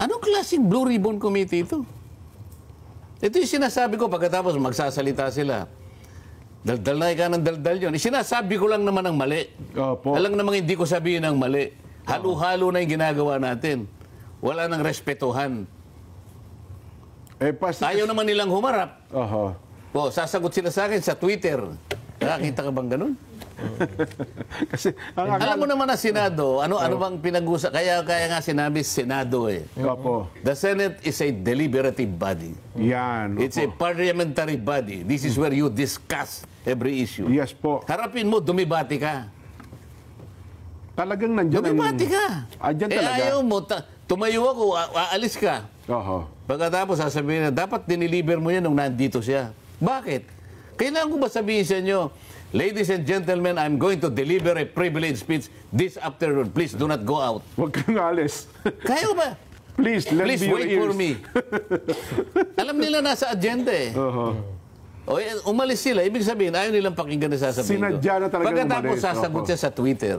Anong klaseng Blue Ribbon Committee ito? Ito yung sinasabi ko pagkatapos magsasalita sila. Daldal na ika ng daldal yun. Sinasabi ko lang naman ang mali. Opo. Alam namang hindi ko sabihin ang mali. Halo-halo na yung ginagawa natin. Wala nang respetuhan. Ayaw naman nilang humarap. O, sasagot sila sa akin sa Twitter. Nakakita ka bang ganun? Kasi, alam mo naman na Senado, ano bang pinag-usap? Kaya nga sinabi Senado eh. Opo. The Senate is a deliberative body. Yan. It's a parliamentary body. This is where you discuss every issue. Yes po. Harapin mo, dumibati ka. Talagang nandiyan. Dumibati ka. Andyan talaga. Ayaw mo, tumayo ako, aalis ka. Pagkatapos sasabihin na, dapat diniliber mo yan nung nandito siya. Bakit? Kailangan ko ba sabihin sa inyo, ladies and gentlemen, I'm going to deliver a privileged speech this afternoon. Please do not go out. Huwag kang alis. Kaya ko ba? Please, Please wait for me. Alam nila nasa agenda eh. O, umalis sila. Ibig sabihin, ayaw nilang pakinggan na sasabihin ko. Sinadya na talaga pagkatapos sasagot siya sa Twitter.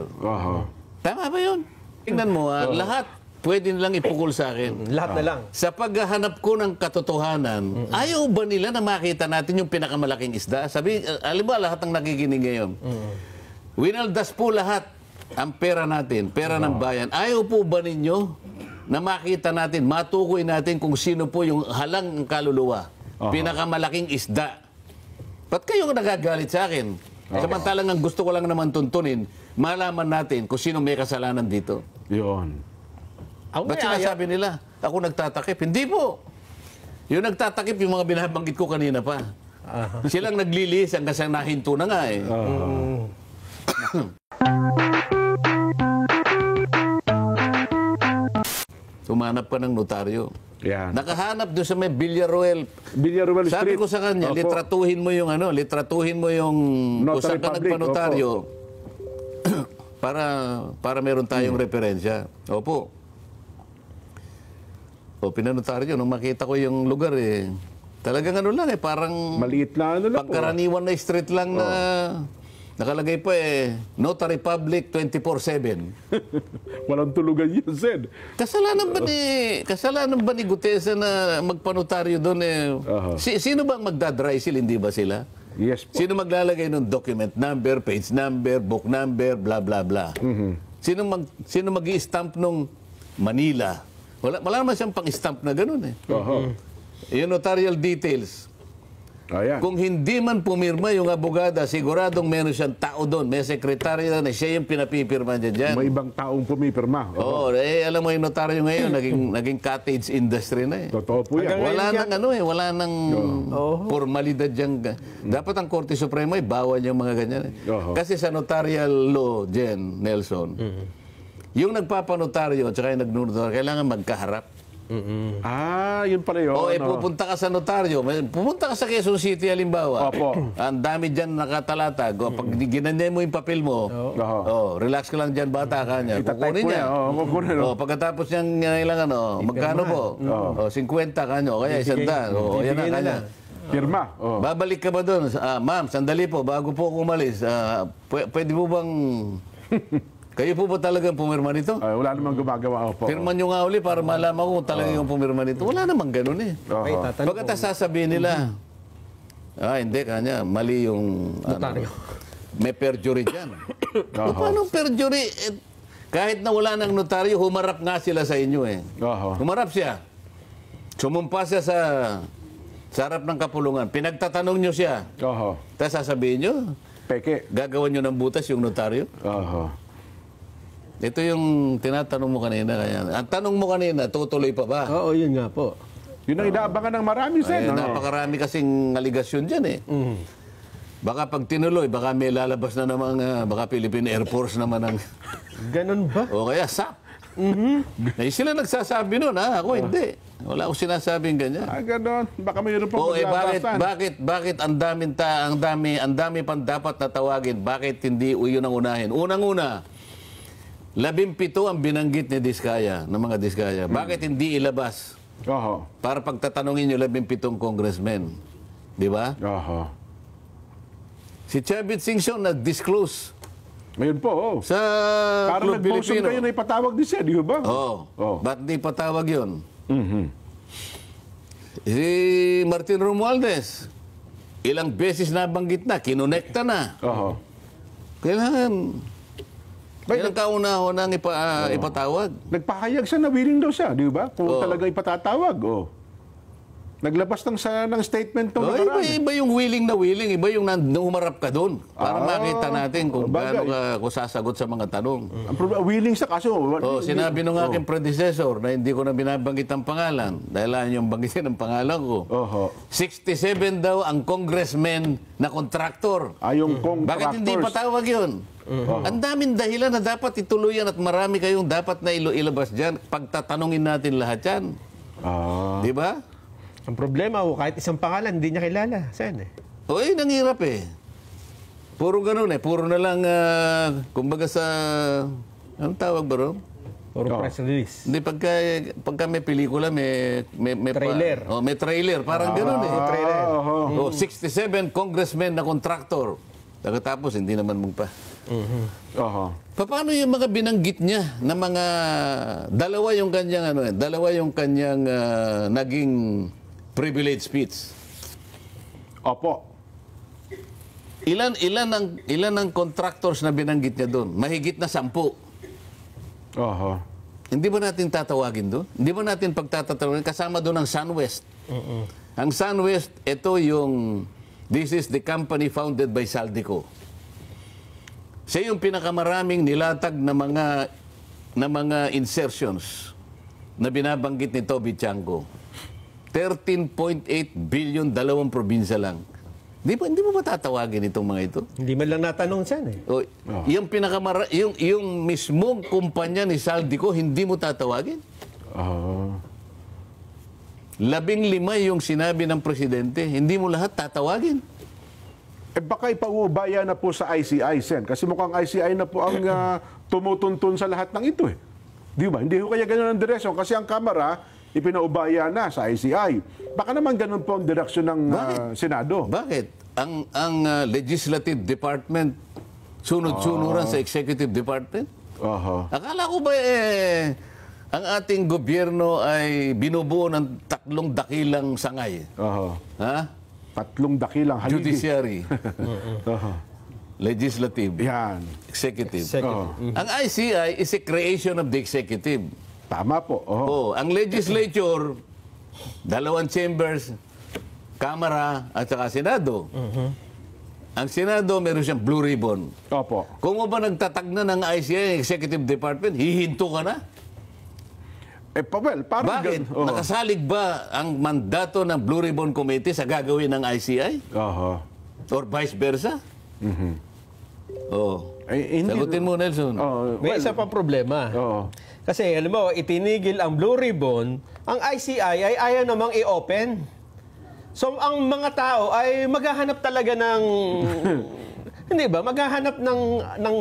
Tama ba yun? Tingnan mo, lahat pwede nilang ipukul sa akin. Lahat na lang. Sa paghahanap ko ng katotohanan, ayaw ba nila na makita natin yung pinakamalaking isda? Sabi, alam ba lahat ng nakikinig ngayon? Winaldas po lahat ang pera natin, pera ng bayan. Ayaw po ba ninyo na makita natin, matukoy natin kung sino po yung halang kaluluwa? Pinakamalaki isda. Ba't kayo nagagalit sa akin? Samantalang ang gusto ko lang naman tuntunin, malaman natin kung sino may kasalanan dito. Yun. Ba't sinasabi nila? Ako nagtatakip. Hindi po. Yung nagtatakip, yung mga binabanggit ko kanina pa. Silang nagliliis hanggang sa nahinto na nga eh. Sumanap ka ng notaryo. Yan. Nakahanap doon sa may Villaruel. Villaruel Sabi Street. ko sa kanya, litratuhin mo yung kung saan ka nagpanotaryo para meron tayong referensya. Opo. O, pinanotaryo, nung makita ko yung lugar eh, talagang ano lang eh, parang maliit na ano lang po. pangkaraniwan na street lang na nakalagay po eh, Notary Public 24/7. Walang tulugan yun, Zed. Kasalanan ba ni Gutesa na magpanotaryo doon eh? Sino ba magdadry seal, hindi ba sila? Yes po. Sino maglalagay ng document number, page number, book number, bla bla bla? Sino mag-i-stamp nung Manila? Wala naman siyang pang-stamp na gano'n eh. Yung notarial details. Kung hindi man pumirma yung abogada, siguradong meron siyang tao doon. May sekretarya na siya yung pinapipirma niya dyan. May ibang taong pumipirma. Alam mo yung notaryo ngayon, naging cottage industry na eh. Totoo po yan. Wala nang formalidad dyan. Dapat ang Korte Suprema ay bawal yung mga ganyan eh. Kasi sa notarial law, Jen, Nelson, yung nagpapanotaryo at saka yung nagnotaryo, kailangan magkaharap. Yun pala yun. Pupunta ka sa notaryo. Pupunta ka sa Quezon City, halimbawa. Ang dami dyan nakatalatag. Pag ginanyan mo yung papel mo, relax ka lang dyan, bata ka niya. Kukunin niya. Pagkatapos niyang magkano po? 50 ka niyo. Kaya 100. Yan na kanya. Pirma. Babalik ka ba doon? Ma'am, sandali po, bago po ako umalis. Pwede po bang... Kayo po ba talagang pumirma nito? Wala namang gumagawa. Pirma nyo nga uli para malaman ko kung talagang pumirma nito. Wala namang ganun eh. Pagkatapos sasabihin nila, hindi kanya, mali yung... may perjury dyan. Paano perjury? Kahit na wala ng notaryo, humarap nga sila sa inyo eh. Humarap siya. Sumumpa siya sa harap ng kapulungan. Pinagtatanong nyo siya. Tapos sasabihin nyo, peke. Gagawan nyo ng butas yung notaryo. Ito yung tinatanong mo kanina. Ang tanong mo kanina, tutuloy pa ba? Oo, yun nga po. Yun ang inaabangan ng marami, Sen. Napakarami kasing aligasyon dyan eh. Baka pag tinuloy, baka may lalabas na namang, baka Philippine Air Force naman ang... Ganun ba? O kaya SAP. Sila nagsasabi nun, ako hindi. Wala akong sinasabing ganyan. Ganon. Baka mayroon pang maglabasan. Bakit ang dami pang dapat na tawagin? Bakit hindi yun ang unahin? Unang-una, 17 ang binanggit ni Diskaya, ng mga Diskaya. Bakit hindi ilabas? Para pagtatanungin nyo 17 congressmen. Di ba? Si Chavit Singson nag-disclose. Ngayon po, sa parang Club nag-motion Filipino. kayo na ipatawag din siya, di ba? Ba't hindi patawag yun? Si Martin Romualdez, ilang beses nabanggit na, kinonekta na. Oho. Kailangan, ilang kauna-unang ipatawag. Nagpahayag siya na willing daw siya, di ba? Kung talaga ipatatawag, Naglabas ng statement ng Iba yung willing na willing, iba yung humarap ka doon para makita natin kung bagay. gaano ka sasagot sa mga tanong. Willing siya kaso. Sinabi nung aking predecessor na hindi ko na binabanggit ang pangalan dahil ayaw niyong banggitin ang pangalan ko. Oho. 67 daw ang congressman na kontraktor. Yung Bakit hindi patawag yun? Ang daming dahilan na dapat ituluyan at marami kayong dapat na ilabas dyan. Pagtatanungin natin lahat yan. Di ba? Ang problema, kahit isang pangalan, hindi niya kilala. Sen eh. Nanghirap eh. Puro ganun eh. Puro na lang, kumbaga sa, anong tawag ba ron? Puro press release. Hindi, pagka may pelikula, may Trailer. May trailer. Parang ganun eh. Trailer. 67 congressmen na kontraktor. Pagkatapos, hindi naman magpa. Oho. Paano yung mga binanggit niya na mga dalawa yung kanyang naging privilege speech. Opo. Ilan ang contractors na binanggit niya doon? Mahigit na 10. Oho. Hindi ba natin tatawagin doon? Hindi ba natin pagtatatawagin? Kasama doon ang SunWest. Ang SunWest, this is the company founded by Saldico. Siya yung pinakamaraming nilatag na mga insertions na binabanggit ni Toby Chanko. 13.8 billion, 2 probinsya lang. Hindi mo ba tatawagin itong mga ito? Hindi man lang natanong Sen eh. Yung mismong kumpanya ni Saldico, hindi mo tatawagin? 15 yung sinabi ng presidente, hindi mo lahat tatawagin? Baka ipaubaya na po sa ICI, Sen. Kasi mukhang ICI na po ang tumutuntun sa lahat ng ito eh. Di ba? Hindi ko kaya ganun ang direksyon. Kasi ang Kamara, ipinaubaya na sa ICI. Baka naman ganun po ang direksyon ng Senado. Bakit? Ang Legislative Department sunod-sunuran sa Executive Department? Akala ko ba ang ating gobyerno ay binubuo ng 3 dakilang sangay? Ha? 3 dakilang haligi. Judiciary, Legislative, Yan. Executive. Ang ICI is a creation of the Executive. Tama po. Ang Legislature, 2 chambers, Kamara at saka Senado. Ang Senado, meron siyang blue ribbon. Opo. Kung mo ba nagtatag na ng ICI, Executive Department, hihinto ka na? Parang Bakit? Nakasalig ba ang mandato ng Blue Ribbon Committee sa gagawin ng ICI? Or vice versa? Sagutin mo, Nelson. May isa pa problema. Kasi, alam mo, itinigil ang Blue Ribbon, ang ICI ay ayaw namang i-open. So, ang mga tao ay maghahanap talaga ng... hindi ba? Maghahanap ng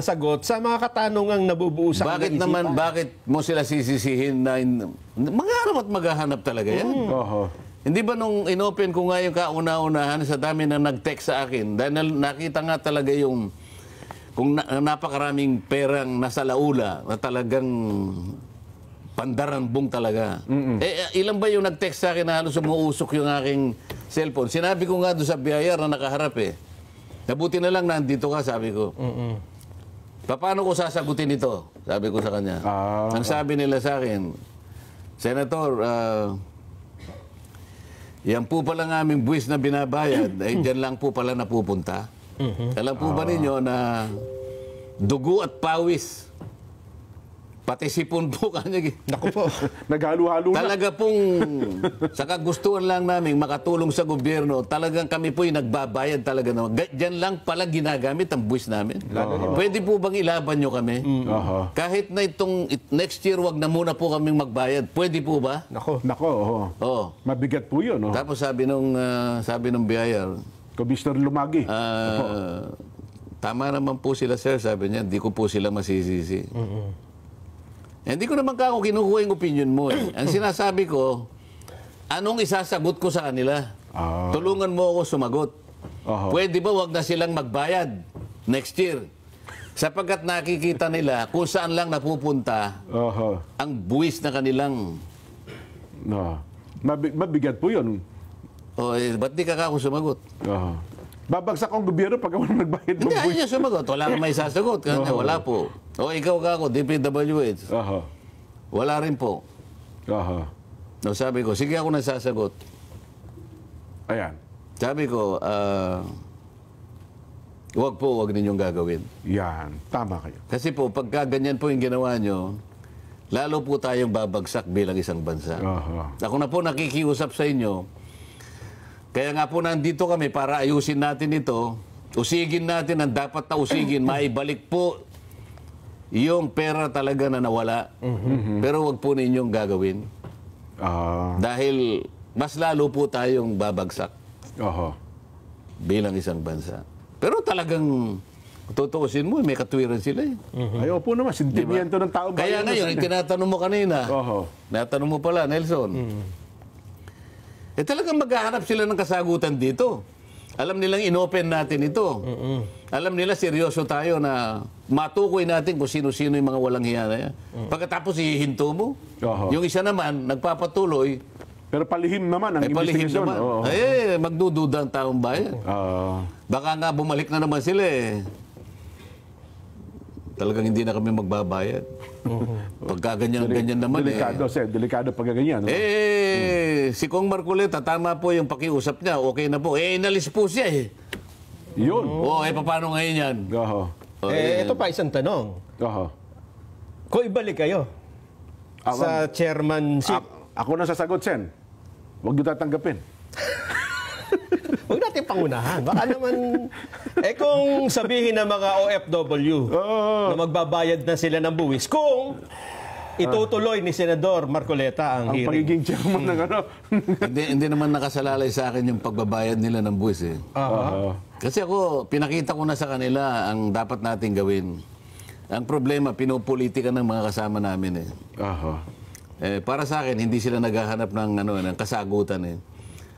sagot sa mga katanungang nabubuo sa Bakit naman, bakit mo sila sisisihin na... Maghahanap talaga yan. Hindi ba nung inopen ko nga yung kauna-unahan, sa dami na nag-text sa akin, dahil nakita nga talaga yung... Kung napakaraming perang nasa laula na talagang pandarambong talaga. Ilan ba yung nag-text sa akin na halos umuusok yung aking cellphone? Sinabi ko nga doon sa biyayar na nakaharap eh. Nabuti na lang nandito ka, sabi ko. Paano ko sasagutin ito? Sabi ko sa kanya. Ang sabi nila sa akin, Senator, yan po pala ng aming buwis na binabayad, ay dyan lang po pala napupunta. Alam po ba ninyo na dugo at pawis, pati sipon po kanya. Naku po. Naghalo-halo na. Talaga pong sa kagustuhan lang namin makatulong sa gobyerno, talagang kami po'y nagbabayad talaga naman. Diyan lang pala ginagamit ang buwis namin. Pwede po bang ilaban nyo kami? Kahit na itong next year, wag na muna po kaming magbayad. Pwede po ba? Nako. Mabigat po yun. Tapos sabi nung biyayar, Commissioner Lumagi. Tama naman po sila, sir. Sabi niya, hindi ko po sila masisisi. Hindi ko naman ako kinukuha yung opinion mo. Ang sinasabi ko, anong isasagot ko sa kanila? Tulungan mo ako sumagot. Pwede ba wag na silang magbayad next year? Sapagkat nakikita nila kung saan lang napupunta ang buwis na kanilang No. Mabigat po yun. O, ba't di ka ako sumagot? Babagsak ang gobyerno pag walang nagbayad ng Hindi, ayaw buwis. niya sumagot. Wala kang may sasagot. Kanya, wala po. O, ikaw ka ako, DPWH. Wala rin po. No, sabi ko, sige ako nasasagot. Ayan. Sabi ko, wag ninyong gagawin. Yan. Tama kayo. Kasi po, pagka ganyan po yung ginawa nyo, lalo po tayong babagsak bilang isang bansa. Ako na po nakikiusap sa inyo. Kaya nga po nandito kami para ayusin natin ito. Usigin natin ang dapat na usigin. Maibalik po yung pera talaga na nawala. Pero wag po ninyong gagawin. Dahil mas lalo po tayong babagsak bilang isang bansa. Pero talagang tutuusin mo, may katwiran sila eh. Ayaw po naman, sentimiento ng tao. Kaya ngayon, tinatanong mo kanina, natanong mo pala, Nelson, eh talagang maghahanap sila ng kasagutan dito. Alam nilang inopen natin ito. Alam nila seryoso tayo na matukoy natin kung sino-sino yung mga walang hiya na yan. Pagkatapos hihinto mo, yung isa naman, nagpapatuloy, pero palihim naman ang palihim investigasyon. naman. Magdududa ang taong bayan. Baka nga bumalik na naman sila eh. Talagang hindi na kami magbabayad. Pagka ganyan naman delikado, delikado pag ganyan. Si Kong Marcoleta, tama po yung pakiusap niya, okay na po. Inalis po siya eh. Yun. Paano ngayon yan? Ito pa isang tanong. Kung ibalik kayo sa chairmanship, ako na sasagot, Sen. Huwag niyo tatanggapin. huwag natin pangunahan. Baka naman, kung sabihin ng mga OFW na magbabayad na sila ng buwis, kung itutuloy ni Senador Marcoleta ang hearing. Pagiging chairman ng ano. hindi naman nakasalalay sa akin yung pagbabayad nila ng buwis eh. Kasi ako, pinakita ko na sa kanila ang dapat nating gawin. Ang problema, pinopolitika ng mga kasama namin eh. Para sa akin, hindi sila naghahanap ng kasagutan eh.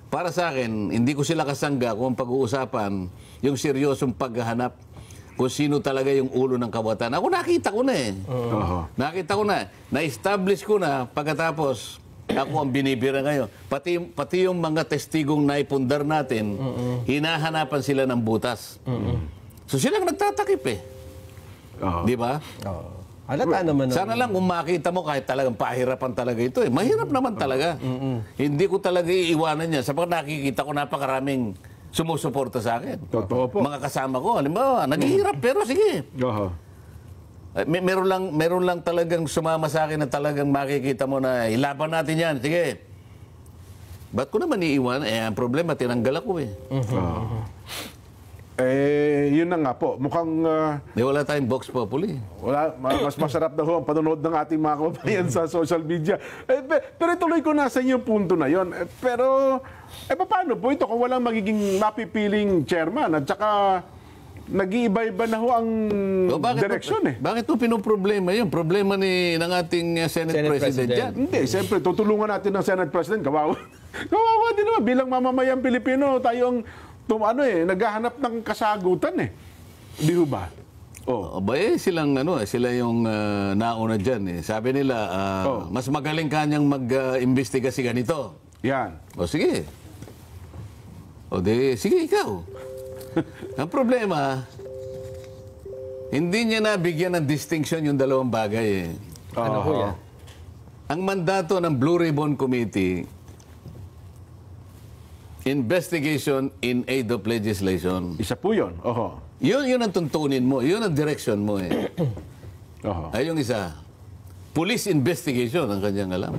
Para sa akin, hindi ko sila kasangga kung pag-uusapan yung seryosong paghahanap kung sino talaga yung ulo ng kawatan. Ako nakita ko na eh. Nakita ko na. Na-establish ko na pagkatapos ako ang binibira ngayon. Pati yung mga testigong naipundar natin, hinahanapan sila ng butas. So silang nagtatakip eh. Di ba? Halata naman. Sana lang kung makita mo kahit talagang pahirapan talaga ito eh. Mahirap naman talaga. Hindi ko talaga iiwanan yan. Sapagkat nakikita ko napakaraming sumusuporta sa akin. Totoo po. Mga kasama ko, halimbawa, naghihirap pero sige. Meron lang talagang sumama sa akin na talagang makikita mo na ilaban natin yan. Sige. Ba't ko naman iiwan? Ang problema, tinanggal ako eh. Yun na nga po. Mukhang... Wala tayong Vox Populi. Mas masarap na ho ang panonood ng ating mga kababayan sa social media. Pero ituloy ko na sa inyo yung punto na yon. Pero, paano po ito kung walang magiging mapipiling chairman at saka nag-iiba-iba na ho ang direksyon eh. Bakit po pinoproblema yun? Problema ng ating Senate President yan. Hindi, siyempre, tutulungan natin ng Senate President. Kawawa. Kawawa din naman. Bilang mamamayang Pilipino, tayo ang naghahanap ng kasagutan eh. Di ba? Sila yung nauna dyan eh. Sabi nila, mas magaling kanyang mag-imbestiga si ganito. Yan. Sige. Sige ikaw. Ang problema, hindi niya nabigyan ng distinction yung dalawang bagay eh. Ano po yan? Ang mandato ng Blue Ribbon Committee, investigation in aid of legislation. Isa po yun. Yun ang tuntunin mo. Yun ang direction mo eh. Ay yung isa. Police investigation ang kanyang alam.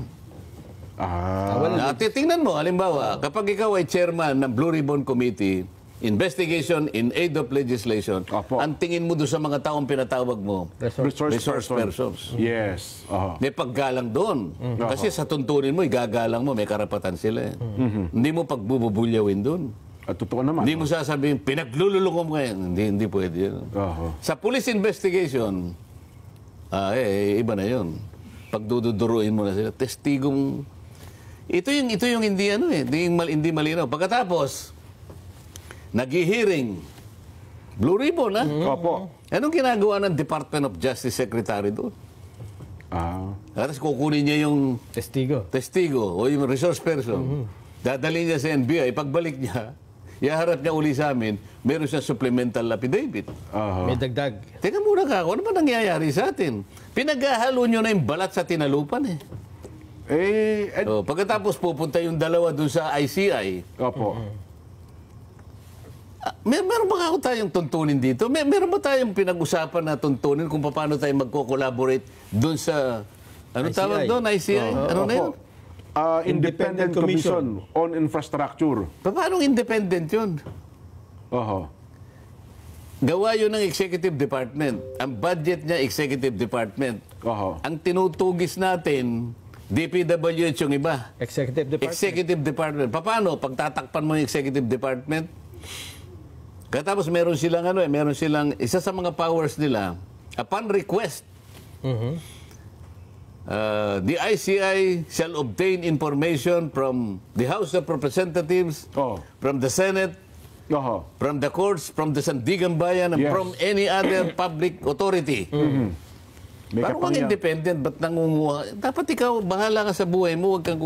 Titingnan mo, halimbawa, kapag ikaw ay chairman ng Blue Ribbon Committee, investigation in aid of legislation, ang tingin mo doon sa mga taong pinatawag mo, resource persons. Yes. May paggalang doon. Kasi sa tuntunin mo, igagalang mo, may karapatan sila. Hindi mo pagbububulyawin doon. Totoo naman. Hindi mo sasabihin, pinaglululong mo ngayon. Hindi pwede yun. Sa police investigation, iba na yun. Pagduduruin mo na sila, testigong... Ito yung hindi malinaw. Pagkatapos, nag-hearing. Blue Ribbon, ha? Opo. Anong ginagawa ng Department of Justice Secretary doon? Tapos kukunin niya yung testigo o yung resource person. Dadalhin niya sa NBI. Pagbalik niya, iharap niya uli sa amin, meron siyang supplemental affidavit. May dagdag. Teka muna ka, ano ba nangyayari sa atin? Pinaghahalo nyo na yung balat sa tinalupan eh. Pagkatapos pupunta yung dalawa dun sa ICI. Opo. Meron ba ako tayong tuntunin dito? Meron ba tayong pinag-usapan na tuntunin kung paano tayo magko-collaborate dun sa, ano ICI. tawag doon, ICI? Ano na yun? Independent Commission on Infrastructure. Paano independent yun? Gawa yun ng Executive Department. Ang budget niya, Executive Department. Ang tinutugis natin, DPWH yung iba. Executive Department. Paano? Pagtatakpan mo yung Executive Department, katapos meron silang isa sa mga powers nila, upon request, the ICI shall obtain information from the House of Representatives, from the Senate, from the courts, from the Sandigan Bayan, and from any other public authority. Parang mga independent, ba't nangunguha? Dapat ikaw, bahala ka sa buhay mo, huwag kang...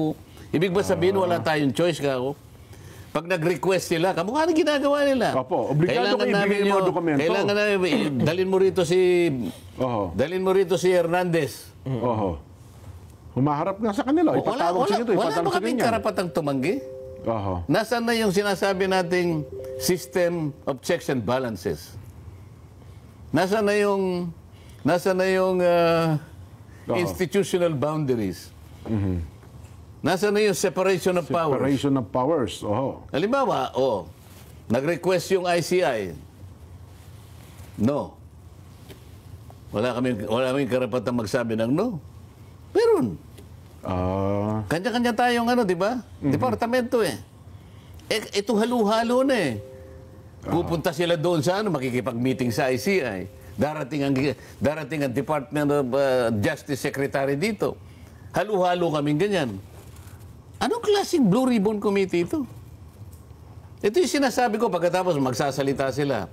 Ibig ba sabihin, wala tayong choice ka ako? Pag nag-request sila, kamukha na ginagawa nila. Obligado kayo ibigay yung mga dokumento. Kailangan namin, dalhin mo rito si Hernandez. Humaharap nga sa kanila. Ipatawag sa ito. Wala ba kaming karapatang tumanggi? Nasaan na yung sinasabi nating system of checks and balances? Nasaan na yung institutional boundaries? Nasaan na yung separation of powers? Separation of powers. Halimbawa, nag-request yung ICI. No. Wala kaming karapatang magsabi ng no. Meron. Kanya-kanya tayong di ba? Departamento eh. Ito halo-halo na eh. Pupunta sila doon sa makikipag-meeting sa ICI. Darating ang Department of Justice Secretary dito. Halo-halo kaming ganyan. Anong klaseng Blue Ribbon Committee ito? Ito yung sinasabi ko pagkatapos magsasalita sila.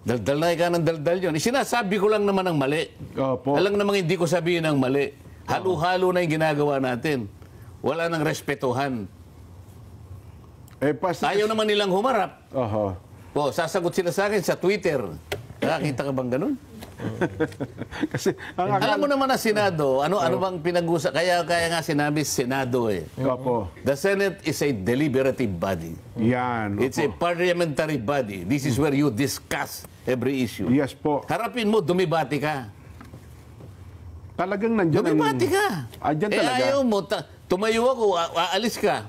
Daldal na ika ng daldal yun. Sinasabi ko lang naman ang mali. Alam namang hindi ko sabihin ang mali. Halo-halo na yung ginagawa natin. Wala nang respetuhan. Ayaw naman nilang humarap. Sasagot sila sa akin sa Twitter. Nakakita ka bang ganun? Kasi alam mo naman na Senado, ano bang pinag-usap? Kaya nga sinabi Senado eh. The Senate is a deliberative body. It's a parliamentary body. This is where you discuss every issue. Yes po. Harapin mo, dumibati ka. Talagang nandiyan. Dumibati ka. Talaga. Ayaw mo, tumayo ako, aalis ka.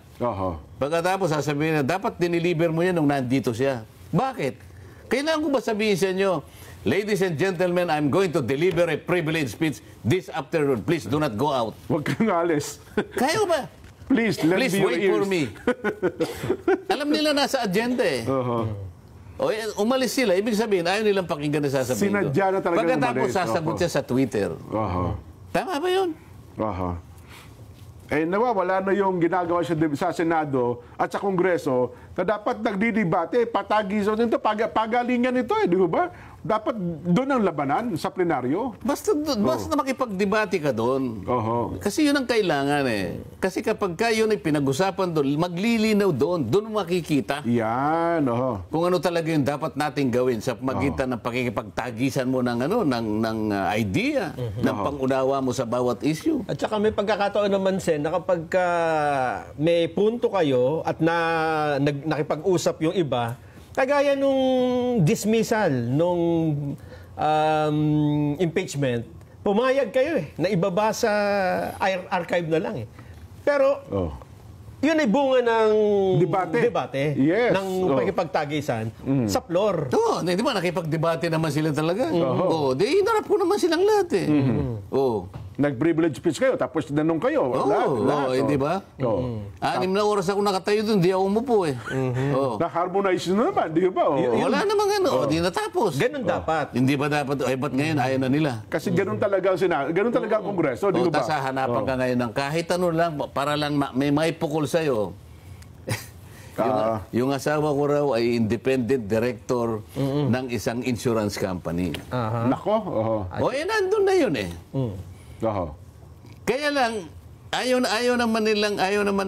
Pagkatapos sasabihin na, dapat diniliber mo yan nung nandito siya. Bakit? Kailangan ko ba sabihin sa inyo, ladies and gentlemen, I'm going to deliver a privileged speech this afternoon. Please do not go out. Huwag kang alis. Kaya ba? Please wait for me. Alam nila nasa agenda eh. Umalis sila. Ibig sabihin, ayaw nilang pakinggan na sasabihin ko. Sinadya na talaga umalis. Pagkatapos sasagot siya sa Twitter. Tama ba yun? Nawawala na yung ginagawa sa Senado at sa Kongreso na dapat nagdidebate, patagisan ito, pagalingan ito di ba? Dapat doon ang labanan sa plenaryo. Basta makipagdebate ka doon. Kasi yun ang kailangan eh. Kasi kapag yun ay pinag-usapan doon, maglilinaw doon makikita. Kung ano talaga yung dapat nating gawin sa magitan ng pakikipagtagisan mo ng idea, ng pangunawa mo sa bawat issue. At saka may pagkakataon naman, Sen, na kapag may punto kayo at nakipag-usap yung iba, kagaya nung dismissal, nung impeachment, pumayag kayo na ibaba sa archive na lang eh. Pero, yun ay bunga ng debate ng pakipagtagisan sa floor. Di ba nakipagdebate naman sila talaga? Inarap ko naman silang lahat eh. Nag-privilege speech kayo, tapos nanong kayo. Lahat. Di ba? 6 na oras ako nakatayo doon, di ako umupo eh. Na-harmonize na naman, di ba? Wala namang di natapos. Ganun dapat. Hindi ba dapat, ba't ngayon ayaw na nila? Kasi ganun talaga ang Senado, ganun talaga ang Kongreso, di ba? Tapos hahanapan ka ngayon ng kahit ano lang, para lang may maipukol sa'yo. Yung asawa ko raw ay independent director ng isang insurance company. Nako. Nandun na yun eh. Oho. Kaya lang, ayaw naman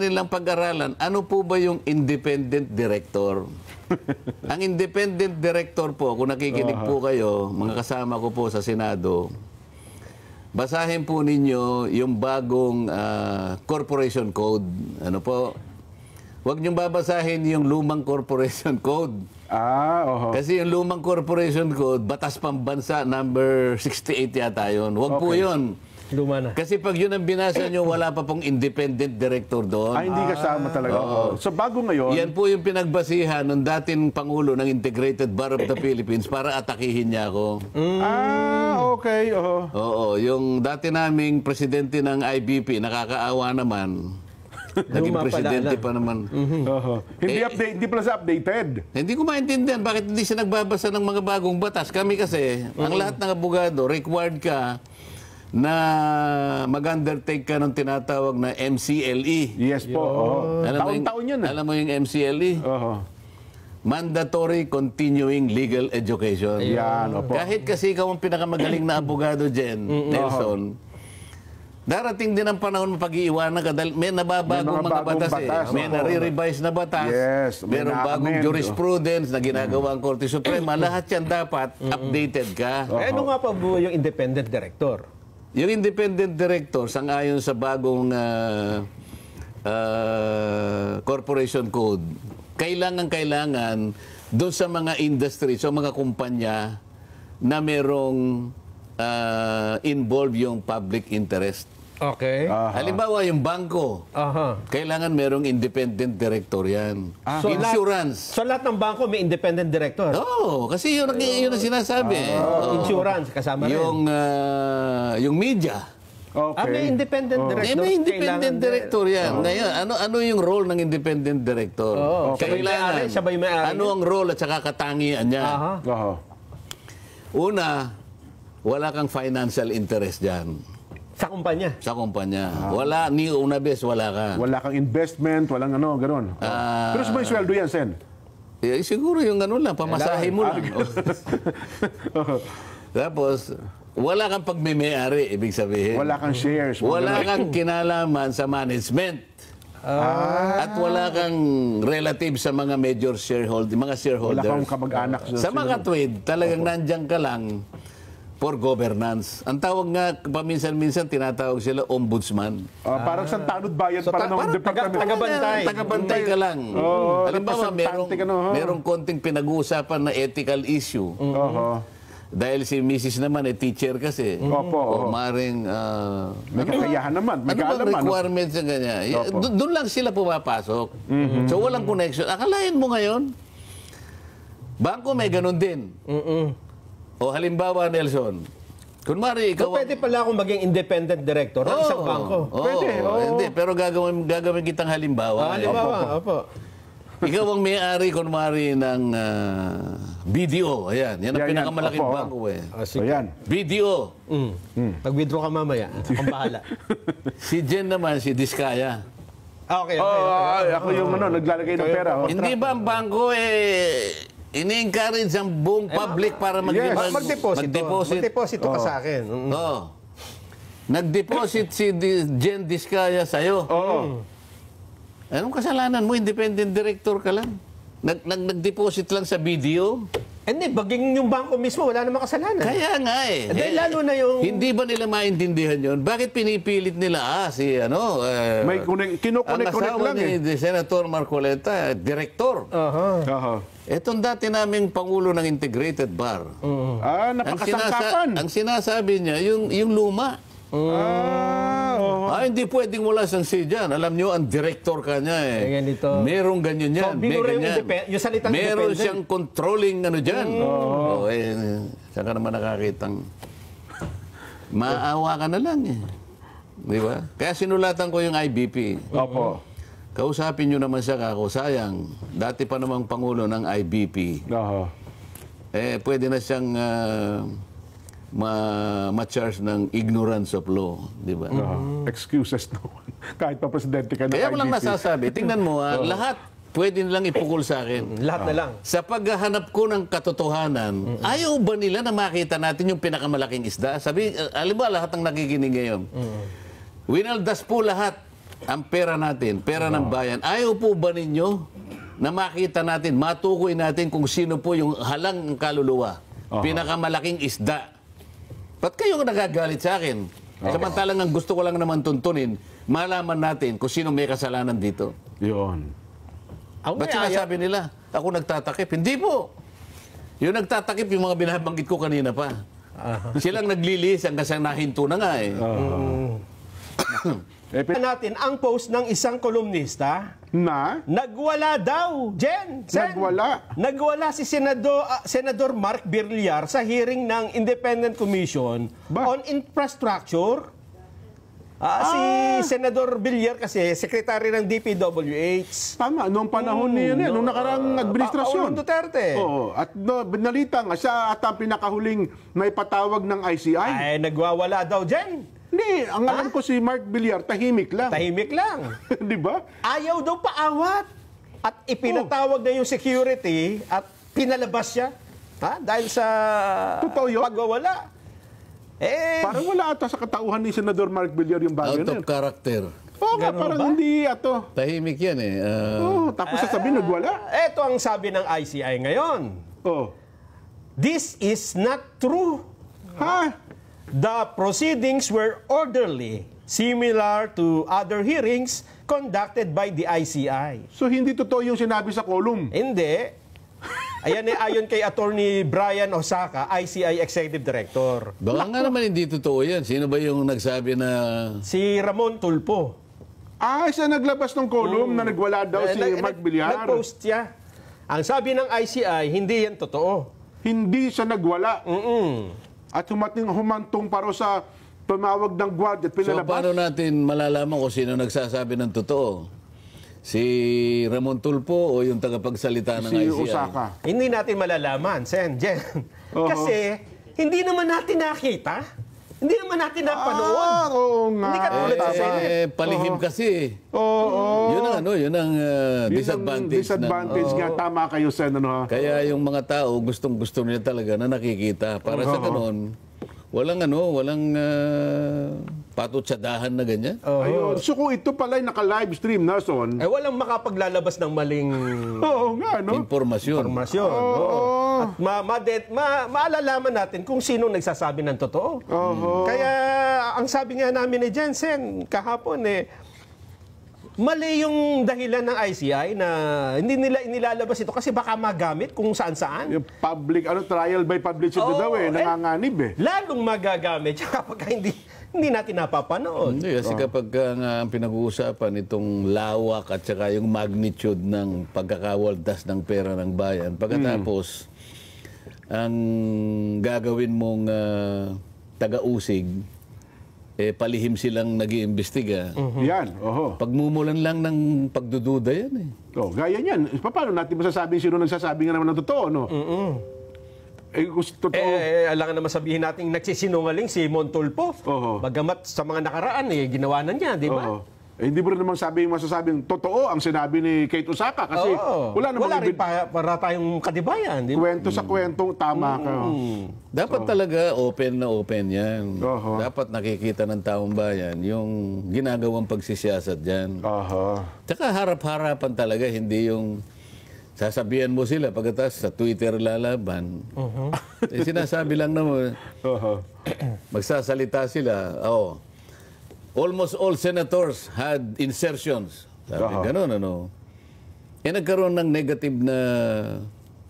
nilang pag-aralan, ano po ba yung independent director? Ang independent director po, kung nakikinig po kayo, mga kasama ko po sa Senado, basahin po ninyo yung bagong corporation code. Ano po? Huwag niyong babasahin yung lumang corporation code. Oho. Kasi yung lumang corporation code, batas pambansa number 68 yata yun. Huwag po yun. Luma na. Kasi pag yun ang binasa nyo, wala pa pong independent director doon. Hindi kasama talaga. So bago ngayon, Yan po yung pinagbasihan ng dating Pangulo ng Integrated Bar of the Philippines para atakihin niya ako. okay. Oho. Oo, yung dati naming presidente ng IBP, nakakaawa naman. Naging Luma pala presidente lang. pa naman. Oho. Hindi pala sa updated. Hindi ko maintindihan bakit hindi siya nagbabasa ng mga bagong batas. Kami kasi, ang lahat ng abogado, required ka na mag-undertake ka ng tinatawag na MCLE. Yes po. Oho. Taon-taon yun. Alam mo yung MCLE? Oho. Mandatory Continuing Legal Education. Yan, opo. Kahit kasi ikaw ang pinakamagaling na abogado dyan, Nelson, darating din ang panahon mapag-iiwanan ka dahil may nababagong May mga mga bagong batas, batas, May oo. nare-revise na batas. Yes, may Merong bagong na-amend, jurisprudence na ginagawa ang Korte Suprema. Lahat yan dapat updated ka. Ano nga pa po yung independent director? Yung independent director, sang-ayon sa bagong corporation code, kailangan doon sa mga industry, sa mga kumpanya na merong involve yung public interest. Okay. Halimbawa, yung bangko, Aha. kailangan merong independent director yan. So, Insurance. So lahat ng bangko may independent director? Oo, kasi yun ang sinasabi. Oo. Insurance, kasama rin. Yung media. Okay. May independent director. May independent Kailangan director yan. Ngayon, ano yung role ng independent director? Oo. Siya ba yung may-ari? Siya ba yung may-ari? Ano ang role at saka katangian niya? Aha. Oho. Una, wala kang financial interest dyan Sa kumpanya. sa kumpanya. Wala, ni una bes, wala ka. Wala kang investment, walang gano'n. Pero sa may sweldo yan, Sen? Siguro yung ano lang, pamasahe mo lang. Tapos, wala kang pagmimay-ari, ibig sabihin. Wala kang shares. Wala kang kinalaman sa management. At wala kang relative sa mga major shareholders, mga Wala shareholders. kang kamag-anak. Sa mga tweed, talagang nandyan ka lang for governance. Ang tawag nga, paminsan-minsan, tinatawag sila ombudsman. Parang sa tanod bayan So, para ng parang departamento. tagabantay. Tagabantay ka lang. Oo, Halimbawa, representante ka, no? merong konting pinag-uusapan na ethical issue. Oho. Dahil si Mrs. naman, teacher kasi. Opo. O maring... May kakayahan naman. May ano bang kaalaman. requirements na ganyan? Doon lang sila pumapasok. So walang connection. Akalain mo ngayon, bangko may ganun din. O halimbawa, Nelson, kunwari ikaw... So pwede pala akong maging independent director ng isang bangko. Pwede, oo. Hindi, pero gagawin kitang halimbawa. Halimbawa, opo. Ikaw ang may-ari, kunwari, ng BDO. Ayan, yan ang Yan, pinakamalaking opo. bangko eh. So yan. BDO. Pag-withdraw ka mamaya, akong bahala. Si Jen naman, si Diskaya. Okay. Ako yung naglalagay ng pera. Hindi ba ang bangko ini-encourage ang buong public para Mag-deposito. Mag-deposito ka sa akin. Oo. Nag-deposit si Jen Diskaya sa'yo. Oo. Anong kasalanan mo? Independent director ka lang. Nag-deposit lang sa BDO. Hindi, baging yung bangko mismo, wala namang kasalanan. Kaya nga eh. Dahil lalo na yung... Hindi ba nila maintindihan yon? Bakit pinipilit nila, May ang kinokonek asawa lang eh. ni Senator Marcoleta, director. Oho. Etong dati naming Pangulo ng Integrated Bar. Napakasangkapan. Ang sinasabi niya, yung luma. Oho. Hindi pwedeng wala siyang si dyan. Alam niyo, ang director ka niya eh. Eh, ganito. Merong ganyan yan. So, binura yung yung salitang Meron independent. siyang controlling ano dyan. Saan ka naman nakakitang... Maawa ka na lang eh. Di ba? Kaya sinulatan ko yung IBP. Opo. Kausapin nyo naman siya kako. Sayang, dati pa namang Pangulo ng IBP. Oho. Pwede na siyang ma-charge ng ignorance of law. Di ba? Excuses naman. Kahit pa presidente ka ng Kaya mo lang IBP. nasasabi, tingnan mo, lahat, pwede nilang ipukol sa akin. Lahat na lang. Sa paghahanap ko ng katotohanan, ayaw ba nila na makita natin yung pinakamalaking isda? Alam mo, lahat ng nakikinig ngayon. Winaldas po lahat ang pera natin, pera ng bayan. Ayaw po ba ninyo na makita natin, matukoy natin kung sino po yung halang kaluluwa? Pinakamalaking isda. Ba't kayo nagagalit sa akin? Samantalang ang gusto ko lang naman tuntunin, malaman natin kung sino may kasalanan dito. Yun. Ba't sinasabi nila, ako nagtatakip? Hindi po. Yung nagtatakip, yung mga binabanggit ko kanina pa. Silang naglilis hanggang sa nahinto na nga eh. Natin ang post ng isang kolumnista Na? nagwala daw, Jen. Sen. Nagwala si Senador Mark Birliar sa hearing ng Independent Commission on Infrastructure. Si Senador Villar kasi, sekretary ng DPWH. Tama, noong panahon niya yan, noong nakarang administrasyon. Paolo Duterte. Oo, at binalita nga, siya at ang pinakahuling may patawag ng ICI. Ay, nagwawala daw dyan. Hindi, ang alam ko si Mark Villar, tahimik lang. Tahimik lang. Di ba? Ayaw daw paawat. At ipinatawag na yung security at pinalabas siya. Dahil sa Totoo yun? pagwawala. Parang wala ata sa katauhan ni Senador Mark Villar yung bagay Out na of yun. character. Oo nga, Ganun parang ba? hindi ato. Tahimik yan eh. Tapos sasabihin, nagwala. Ito ang sabi ng ICI ngayon. Oh. This is not true. Ha? The proceedings were orderly, similar to other hearings conducted by the ICI. So hindi totoo yung sinabi sa column. Hindi. Ayon kay Attorney Brian Osaka, ICI Executive Director. Baka nga naman hindi totoo yan. Sino ba yung nagsabi na... Si Ramon Tulpo. Siya naglabas ng column na nagwala daw si Mark Villar. Nag-post siya. Ang sabi ng ICI, hindi yan totoo. Hindi siya nagwala. At humantong paro sa tumawag ng guard at So pinalabas. paano natin malalaman kung sino nagsasabi ng totoo? Si Ramon Tulpo o yung tagapagsalita ng Si ICI? Osaka. Hindi natin malalaman, Sen, Jen. Kasi hindi naman natin nakita. Hindi naman natin napanood. Oo nga. Hindi ka tulad sa Senate. Palihim kasi. Oo. Yun ang disadvantage. Disadvantage nga. Tama kayo, Sen. Ano, ha? Kaya yung mga tao, gustong-gusto nila talaga na nakikita. Para sa ganun, walang patutsadahan na ganyan. Ayun. So kung ito pala yung naka-live stream na, Son. Walang makapaglalabas ng maling Oo nga, no? Informasyon. At maalalaman natin kung sino nagsasabi ng totoo. Kaya ang sabi nga namin ni Jensen kahapon mali yung dahilan ng ICI na hindi nila inilalabas ito kasi baka magamit kung saan-saan. Yung public, trial by publicity daw nanganganib Lalong magagamit kapag hindi natin napapanood. Hindi, kasi kapag nga ang pinag-uusapan itong lawak at saka yung magnitude ng pagkakawaldas ng pera ng bayan, pagkatapos ang gagawin mong taga-usig, palihim silang nag-iimbestiga. Yan, Pagmumulan lang ng pagdududa yan eh. Gaya niyan. Paano natin masasabing sino nagsasabi nga naman ng totoo, no? Totoo. Alangan naman sabihin natin nagsisinungaling si Montulpo. Bagamat sa mga nakaraan, ginawa na niya, di ba? Hindi mo rin naman masasabing totoo ang sinabi ni Kate Osaka kasi wala rin para tayong kadibayan, di ba? kwento sa kwentong tama ka. Dapat talaga open na open yan. Dapat nakikita ng taong bayan yung ginagawang pagsisiyasat dyan. Tsaka harap-harapan talaga, hindi yung sasabihan mo sila pagkatapos sa Twitter lalaban. Sinasabi lang naman, magsasalita sila, almost all senators had insertions. Sabi, ganun, nagkaroon ng negative na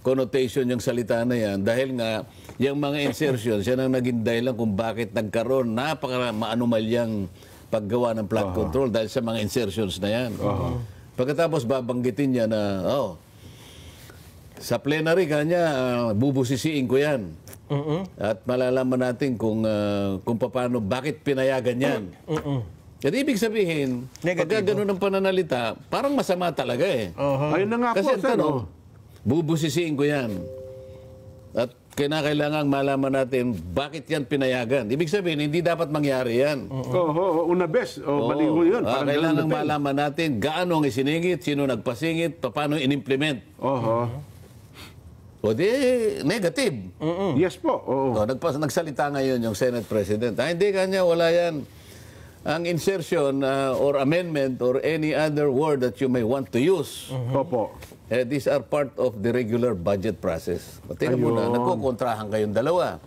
connotation yung salita na yan dahil nga yung mga insertions, yan ang naging dahilan kung bakit nagkaroon maanumalyang paggawa ng flood control dahil sa mga insertions na yan. Pagkatapos babanggitin niya na, sa plenary kanya, bubusisiin ko yan. At malalaman natin kung paano, bakit pinayagan yan. At ibig sabihin, pagka ganun ang pananalita, parang masama talaga eh. Ayun na nga Kasi po, Sen. bubusisiin ko yan. At kinakailangan malaman natin bakit yan pinayagan. Ibig sabihin, hindi dapat mangyari yan. Una bes. Mali ho yun. Parang Kailangan ganun dating. malaman natin gaano ang isiningit, sino nagpasingit, paano in-implement. O di, negative. Yes po. Nagsalita ngayon yung Senate President. Hindi kanya, wala yan. Ang insertion or amendment or any other word that you may want to use, Opo. these are part of the regular budget process. Tingnan mo na, nagkukontrahan kayong dalawa.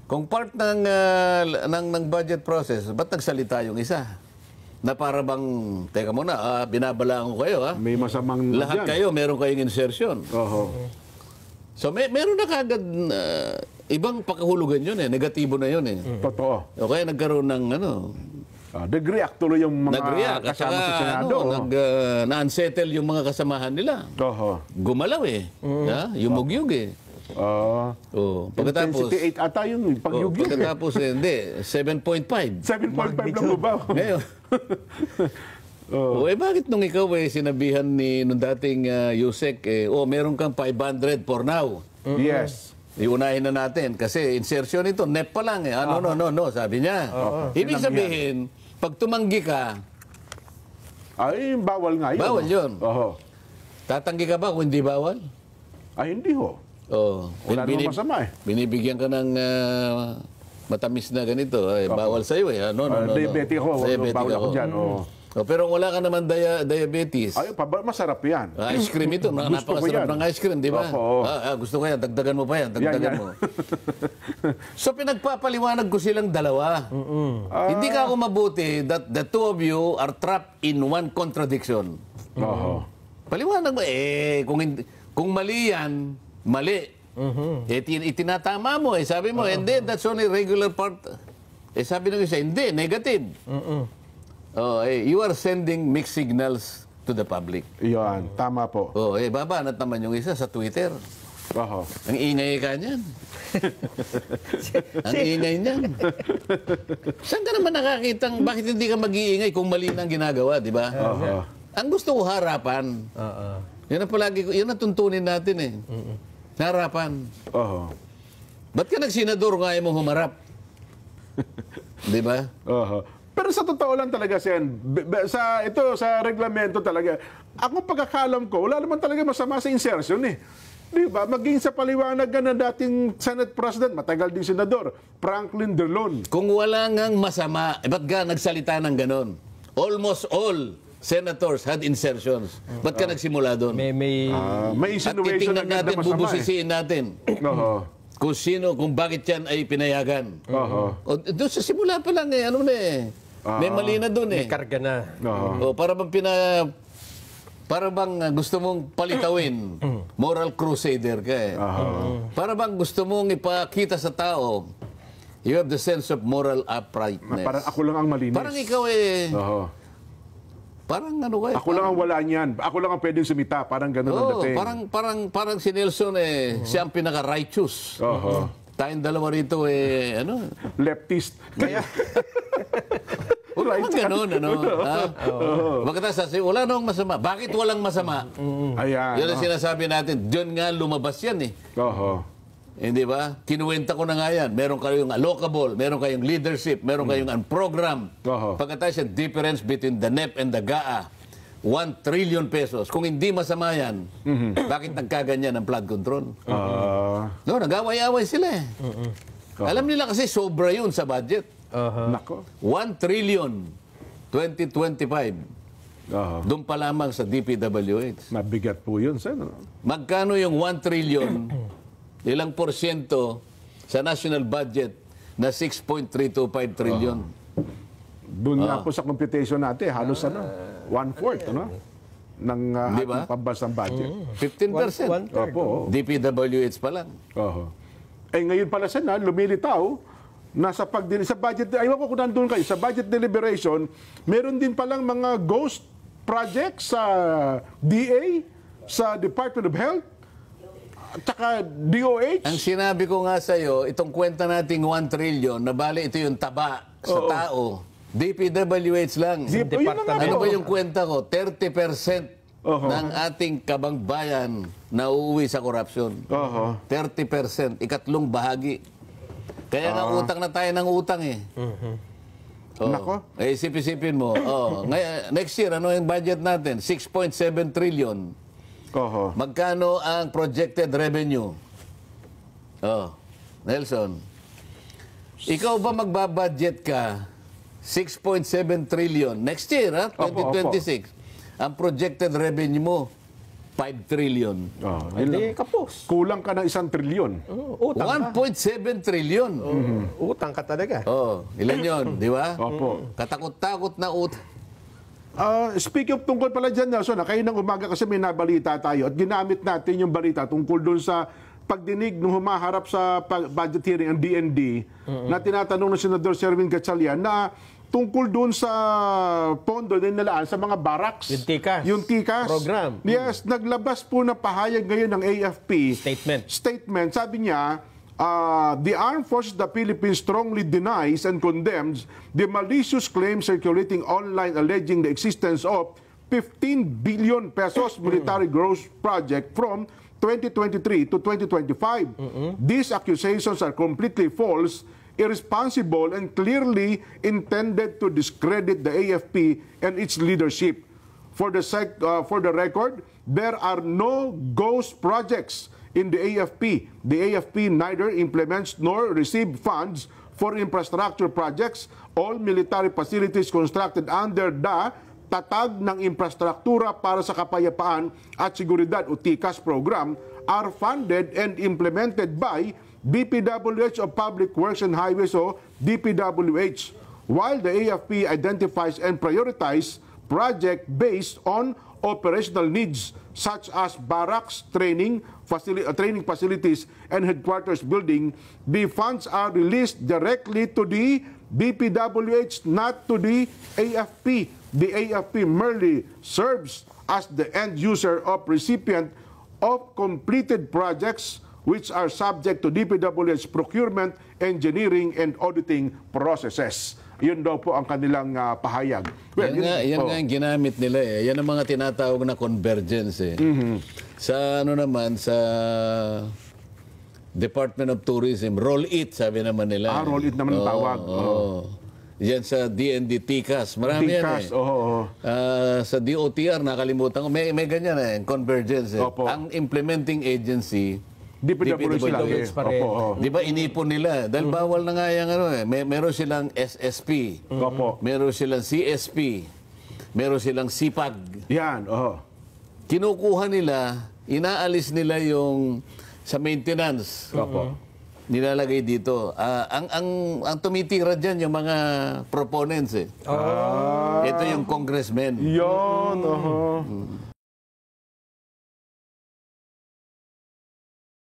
Kung part ng budget process, ba't nagsalita yung isa? Na para bang, teka muna, binabalaan ko kayo. May masamang Lahat dyan. kayo, meron kayong insertion. So meron na kagad ibang pakahulugan yun negatibo na yun Totoo. O kaya nagkaroon ng Nag-react tuloy yung mga nag-react at kasama saka sa Senado. na-unsettle yung mga kasamahan nila. Gumalaw yumugyug Pagkatapos Intensity 8 ata yung pagyugyug. pagkatapos hindi 7.5. 7.5 lang ba? Ngayon. Bakit nung ikaw sinabihan nung dating Yusek meron kang 500 for now. Yes. Iunahin na natin kasi insertion ito, NEP pa lang no, sabi niya. Ibig sabihin, pag tumanggi ka, Ay, bawal nga yun. Bawal yun. Tatanggi ka ba kung hindi bawal? Ay, hindi ho. Wala namang masama Binibigyan ka ng matamis na ganito. Bawal sa'yo No. Diabetic ako. Bawal ako dyan. Pero wala ka naman diabetes. Ay, masarap yan. Ice cream ito. Napakasarap ng ice cream, di ba? Gusto ko yan. Dagdagan mo pa yan. Dagdagan mo. So pinagpapaliwanag ko silang dalawa. Hindi ka ako mabuti that the two of you are trapped in one contradiction. Paliwanag mo. Kung mali yan, mali. Itinatama mo. Sabi mo, hindi, that's only regular part. Sabi ng isa, hindi, negative. You are sending mixed signals to the public. Iyan, tama po. Babanat naman yung isa sa Twitter. Ang ingay ka niyan. Ang ingay niyan. Saan ka naman nakakitang, bakit hindi ka mag-iingay kung mali na ang ginagawa, di ba? Ang gusto ko harapan. Yun ang palagi ko, yun ang tuntunin natin Harapan. Ba't ka nagsenador kung ayaw mo humarap? Di ba? Pero sa totoo lang talaga, Sen, sa reglamento talaga, ako pagkakalam ko, wala naman talaga masama sa insertion Di ba? Maging sa paliwanag na dating Senate President, matagal din senador, Franklin Drilon. Kung wala ngang masama, ba't ka nagsalita ng ganon? Almost all senators had insertions. Ba't ka nagsimula doon? May At insinuation titingnan agad na natin, masama bubusisiin natin. Kung sino, kung bakit yan ay pinayagan. Doon sa simula pa lang may mali na doon May karga na. Para bang gusto mong palitawin, moral crusader ka Para bang gusto mong ipakita sa tao, you have the sense of moral uprightness. Parang ako lang ang malinis. Parang ikaw parang Ako lang ang wala niyan. Ako lang ang pwedeng sumita. Parang ganun ang dating. Parang si Nelson siya ang pinaka-righteous. Tayong dalawa rito Leftist. Kaya, wala ganun, Pagkatapos, wala nang masama. Bakit walang masama? Ayan. Yan ang sinasabi natin. Diyan nga lumabas yan Hindi ba? Kinuwenta ko na nga yan. Meron kayong allocable, meron kayong leadership, meron kayong unprogram. Pagkatapos yung difference between the NEP and the GAA, 1 trillion pesos. Kung hindi masama yan, bakit nagkaganyan ang flood control? Nag-away-away sila Alam nila kasi sobra yun sa budget. Nako. 1 trillion 2025. Doon pa lamang sa DPWH. Mabigat po yun, Sen. Magkano yung 1 trillion, ilang porsyento sa national budget na 6.325 trillion? Doon nga po sa computation natin, halos 1/4 ng ating pambansang budget. 15%. Opo. DPWH pa lang. Ngayon pala, Sen, lumilitaw, sa budget, ayaw ko kung nandun kayo, sa budget deliberation, meron din palang mga ghost projects sa DA, sa Department of Health, at saka DOH. Ang sinabi ko nga sa'yo, itong kwenta nating 1 trillion, na bali ito yung taba sa tao, DPWH lang. Yun na nga Ano po. ba yung kwenta ko? 30% ng ating kabangbayan na uuwi sa korupsyon. Oho. 30%, ikatlong bahagi. Kaya nga utang na tayo ng utang eh. Oh. Nako. Eh, isip-isipin mo. Next year, ano yung budget natin? 6.7 trillion. Oho. Magkano ang projected revenue? Nelson, ikaw ba magbabudget ka 6.7 trillion next year, ha? 2026? Ang projected revenue mo, 5 trillion. Hindi, kapos. Kulang ka ng 1 trilyon. Utang ka. 1.7 trillion. Utang ka talaga. Ilan yon, di ba? Opo. Katakot-takot na utang. Speak of tungkol pala dyan, Nelson, kayo ng umaga kasi may nabalita tayo at ginamit natin yung balita tungkol doon sa pagdinig nung humaharap sa budget hearing ang DND na tinatanong ng Senador Sherwin Gatchalian na tungkol doon sa pondo na nilalaan sa mga barracks. Yung TICAS. Yung TICAS. Program. Yes, naglabas po na pahayag ngayon ng AFP. Statement. Sabi niya, the Armed Forces of the Philippines strongly denies and condemns the malicious claims circulating online alleging the existence of 15 billion pesos military growth project from 2023 to 2025. These accusations are completely false, irresponsible, and clearly intended to discredit the AFP and its leadership. For the record, there are no ghost projects in the AFP. The AFP neither implements nor receives funds for infrastructure projects. All military facilities constructed under the Tatag ng Infrastruktura para sa Kapayapaan at Seguridad o TICAS program are funded and implemented by DPWH of Public Works and Highways o DPWH, while the AFP identifies and prioritizes project based on operational needs such as barracks, training facilities, and headquarters building. The funds are released directly to the DPWH, not to the AFP. The AFP merely serves as the end user of recipient of completed projects which are subject to DPWH procurement, engineering, and auditing processes. Yun daw po ang kanilang pahayag. Well, yan nga yung ginamit nila eh. Yan ang mga tinatawag na convergence eh. Sa ano naman, sa Department of Tourism, roll it, sabi naman nila. Roll it naman ang tawag. Yan sa DND TICAS. Marami TICAS, yan eh. Sa DOTR, nakalimutan ko. May ganyan eh, convergence eh. Opo. Ang implementing agency, DPWH lang eh. Di ba inipon nila? Dahil bawal na nga yung ano eh. Meron silang SSP. Opo. Meron silang CSP. Meron silang CPAG. Yan, Kinukuha nila, inaalis nila yung sa maintenance. Opo. Nilalagay dito. Ang tumitira dyan yung mga proponents eh. Ito yung congressmen. Yun,